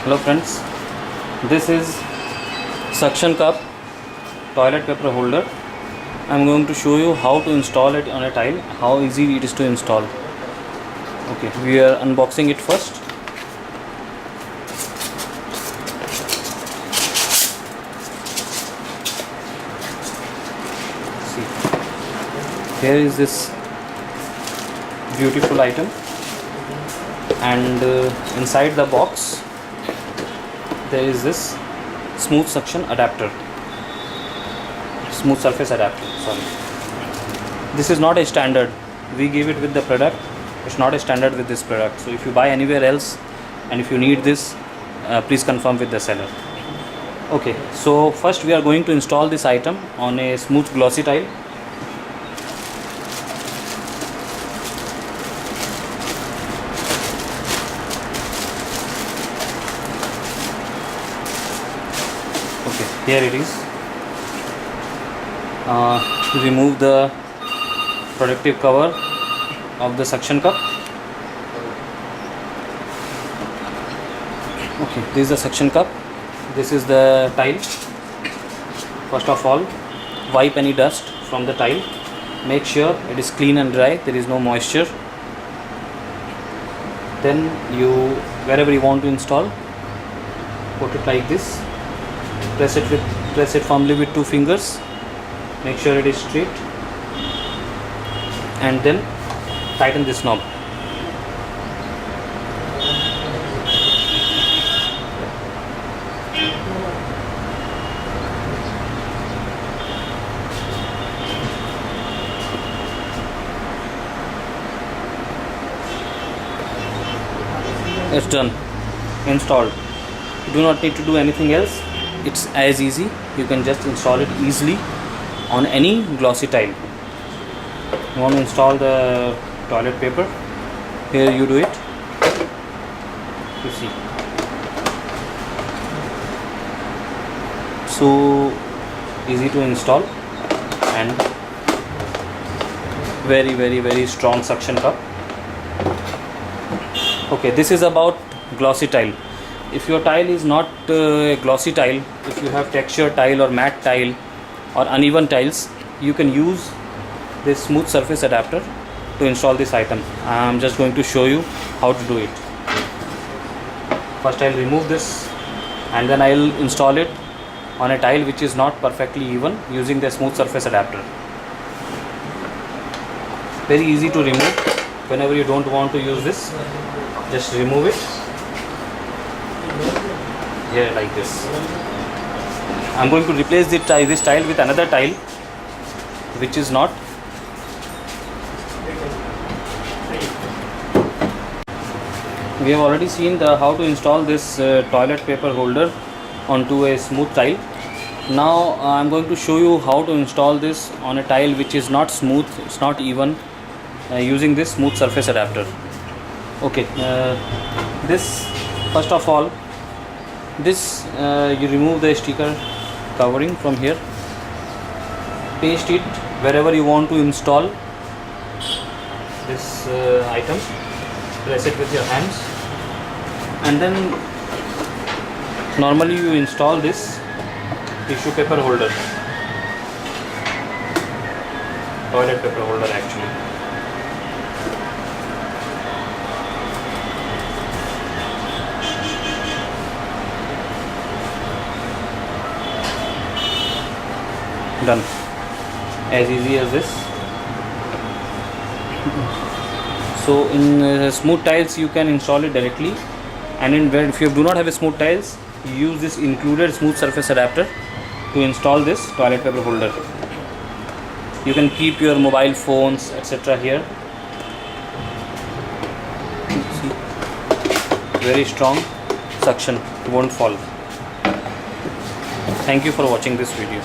Hello friends, this is suction cup toilet paper holder. I am going to show you how to install it on a tile, how easy it is to install. Okay, we are unboxing it first. See, here is this beautiful item, and inside the box there is this smooth suction adapter, smooth surface adapter, sorry. This is not a standard, we give it with the product. It's not a standard with this product, so if you buy anywhere else and if you need this, please confirm with the seller. Okay, so first we are going to install this item on a smooth glossy tile. Okay, here it is. Remove the protective cover of the suction cup. Okay, this is the suction cup. This is the tile. First of all, wipe any dust from the tile. Make sure it is clean and dry, there is no moisture. Then wherever you want to install, put it like this. Press it firmly with 2 fingers. Make sure it is straight, and then tighten this knob. It's done, installed. You do not need to do anything else. It's as easy. You can just install it easily on any glossy tile. You want to install the toilet paper, here you do it. You see, so easy to install, and very strong suction cup. Okay, this is about glossy tile. If your tile is not a glossy tile, if you have textured tile or matte tile or uneven tiles, you can use this smooth surface adapter to install this item. I am just going to show you how to do it. First I will remove this, and then I will install it on a tile which is not perfectly even using the smooth surface adapter. Very easy to remove. Whenever you don't want to use this, just remove it here like this. I am going to replace this tile with another tile which is not. We have already seen how to install this toilet paper holder onto a smooth tile. Now I am going to show you how to install this on a tile which is not smooth, it's not even, using this smooth surface adapter. Okay, this, first of all, this you remove the sticker covering from here, paste it wherever you want to install this item, press it with your hands, and then normally you install this tissue paper holder, toilet paper holder actually. Done, as easy as this. So in smooth tiles you can install it directly, and if you do not have a smooth tiles, you use this included smooth surface adapter to install this toilet paper holder. You can keep your mobile phones etc. here. See, very strong suction, it won't fall. Thank you for watching this video.